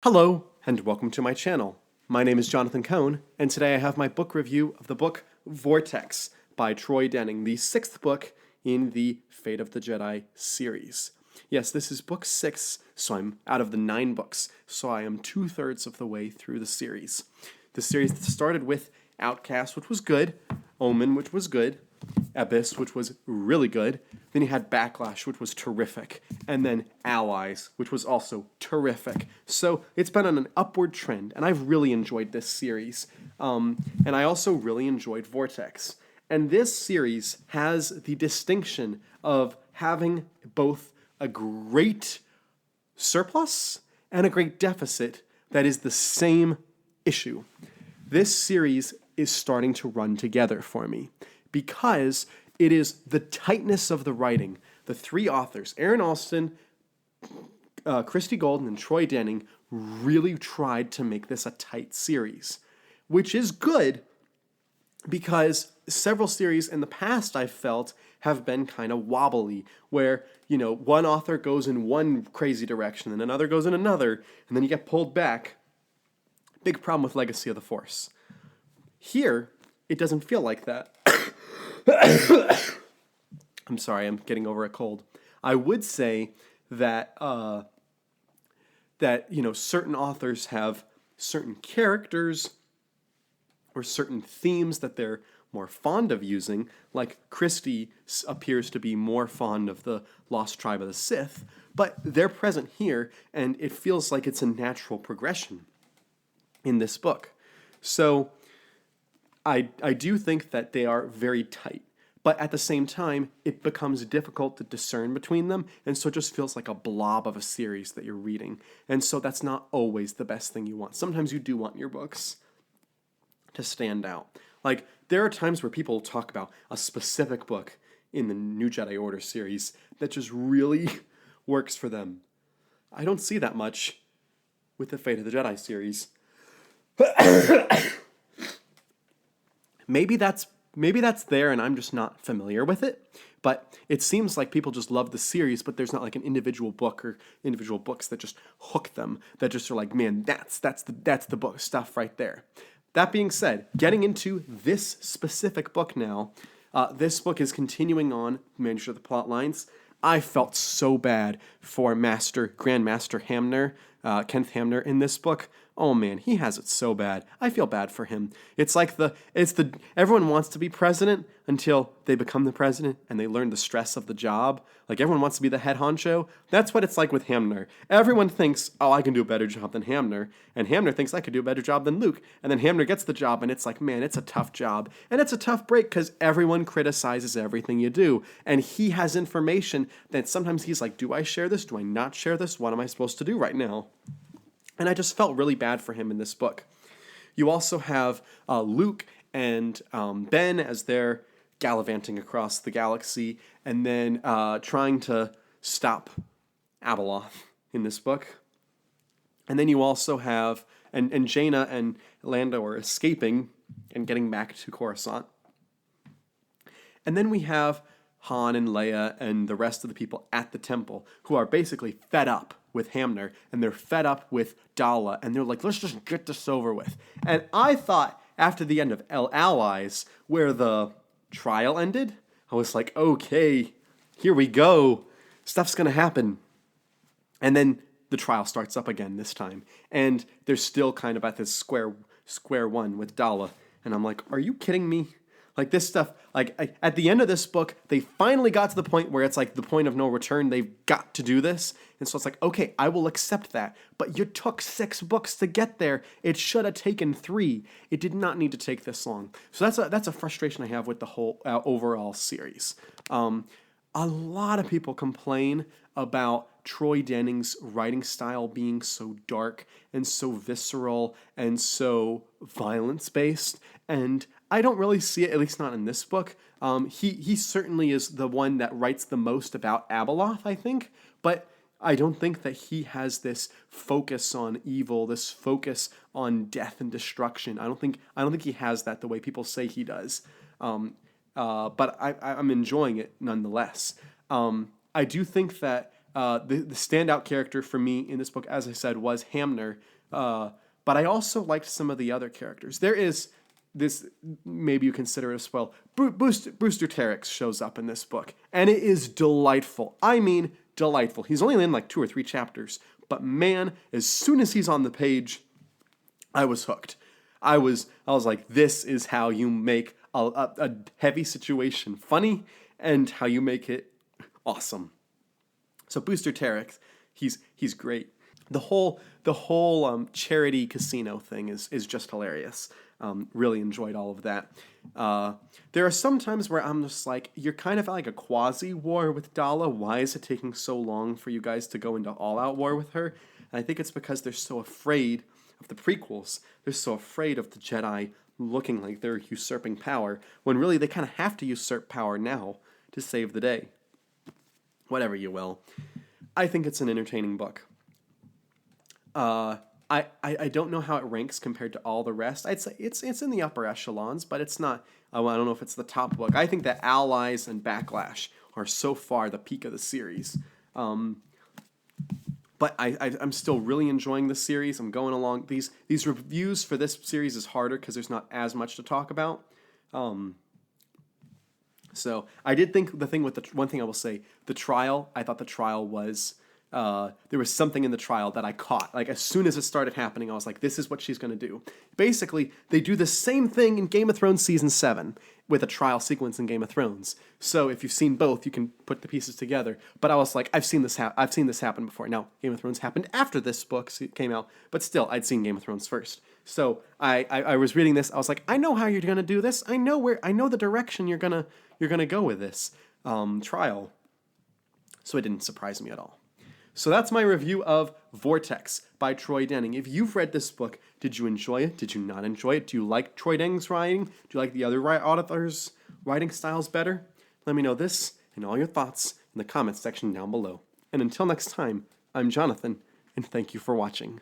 Hello, and welcome to my channel. My name is Jonathan Cohn, and today I have my book review of the book Vortex by Troy Denning, the sixth book in the Fate of the Jedi series. Yes, this is book 6, so I'm out of the 9 books, so I am 2/3 of the way through the series. The series started with Outcast, which was good, Omen, which was good, Abyss, which was really good. Then you had Backlash, which was terrific. And then Allies, which was also terrific. So it's been on an upward trend, and I've really enjoyed this series. And I also really enjoyed Vortex. And this series has the distinction of having both a great surplus and a great deficit that is the same issue. This series is starting to run together for me because it is the tightness of the writing. The three authors, Aaron Alston, Christy Golden, and Troy Denning, really tried to make this a tight series, which is good because several series in the past I've felt have been kind of wobbly, where, one author goes in one crazy direction and another goes in another, and then you get pulled back. Big problem with Legacy of the Force. Here, it doesn't feel like that. I'm sorry, I'm getting over a cold. I would say that certain authors have certain characters or certain themes that they're more fond of using, like Christie appears to be more fond of the Lost Tribe of the Sith, but they're present here, and it feels like it's a natural progression in this book. So I do think that they are very tight, but at the same time, it becomes difficult to discern between them, and so it just feels like a blob of a series that you're reading, and so that's not always the best thing you want. Sometimes you do want your books to stand out. Like, there are times where people talk about a specific book in the New Jedi Order series that just really works for them. I don't see that much with the Fate of the Jedi series. Maybe that's there and I'm just not familiar with it, but it seems like people just love the series, but there's not like an individual book or individual books that just hook them, that just are like, man, that's the book stuff right there. That being said, getting into this specific book now, this book is continuing on Manager of the Plot Lines. I felt so bad for Grandmaster Hamner, Kenneth Hamner in this book. Oh man, he has it so bad. I feel bad for him. It's like everyone wants to be president until they become the president and they learn the stress of the job. Like, everyone wants to be the head honcho. That's what it's like with Hamner. Everyone thinks, oh, I can do a better job than Hamner. And Hamner thinks I could do a better job than Luke. And then Hamner gets the job and it's like, man, it's a tough job. And it's a tough break because everyone criticizes everything you do. And he has information that sometimes he's like, do I share this? Do I not share this? What am I supposed to do right now? And I just felt really bad for him in this book. You also have Luke and Ben as they're gallivanting across the galaxy and then trying to stop Abeloth in this book. And then you also have, and Jaina and Lando are escaping and getting back to Coruscant. And then we have Han and Leia and the rest of the people at the temple who are basically fed up with Hamner, and they're fed up with Dala, and they're like, let's just get this over with. And I thought after the end of Allies, where the trial ended, I was like, okay, here we go. Stuff's going to happen. And then the trial starts up again this time, and they're still kind of at this square one with Dala. And I'm like, are you kidding me? Like, this stuff, at the end of this book, they finally got to the point where it's like the point of no return. They've got to do this. And so it's like, okay, I will accept that. But you took 6 books to get there. It should have taken 3. It did not need to take this long. So that's a frustration I have with the whole overall series. A lot of people complain about Troy Denning's writing style being so dark and so visceral and so violence-based, and I don't really see it, at least not in this book. He certainly is the one that writes the most about Abeloth, I think, but I don't think that he has this focus on evil, this focus on death and destruction. I don't think he has that the way people say he does. But I'm enjoying it nonetheless. I do think that the standout character for me in this book, as I said, was Hamner. But I also liked some of the other characters. There is this, maybe you consider it a spoil. Brewster Terex shows up in this book, and it is delightful. I mean, delightful. He's only in like 2 or 3 chapters, but man, as soon as he's on the page, I was hooked. I was like, this is how you make a heavy situation funny, and how you make it awesome. So Booster Terex, he's great. The whole charity casino thing is just hilarious. Really enjoyed all of that. There are some times where I'm just like, you're kind of like a quasi-war with Dala. Why is it taking so long for you guys to go into all-out war with her? And I think it's because they're so afraid of the prequels. They're so afraid of the Jedi looking like they're usurping power, when really they kind of have to usurp power now to save the day. Whatever you will. I think it's an entertaining book. I don't know how it ranks compared to all the rest. I'd say it's in the upper echelons, but it's not. I don't know if it's the top book. I think that Allies and Backlash are so far the peak of the series. But I'm still really enjoying the series. I'm going along. These reviews for this series is harder because there's not as much to talk about. So I did think one thing I will say, the trial, I thought the trial was, there was something in the trial that I caught. Like, as soon as it started happening, I was like, this is what she's going to do. Basically, they do the same thing in Game of Thrones Season 7 with a trial sequence in Game of Thrones. So if you've seen both, you can put the pieces together. But I was like, I've seen this happen before. Now, Game of Thrones happened after this book came out, but still, I'd seen Game of Thrones first. So I was reading this. I was like, I know how you're going to do this. I know the direction you're gonna go with this trial. So it didn't surprise me at all. So that's my review of Vortex by Troy Denning. If you've read this book, did you enjoy it? Did you not enjoy it? Do you like Troy Denning's writing? Do you like the other authors' writing styles better? Let me know this and all your thoughts in the comments section down below. And until next time, I'm Jonathan, and thank you for watching.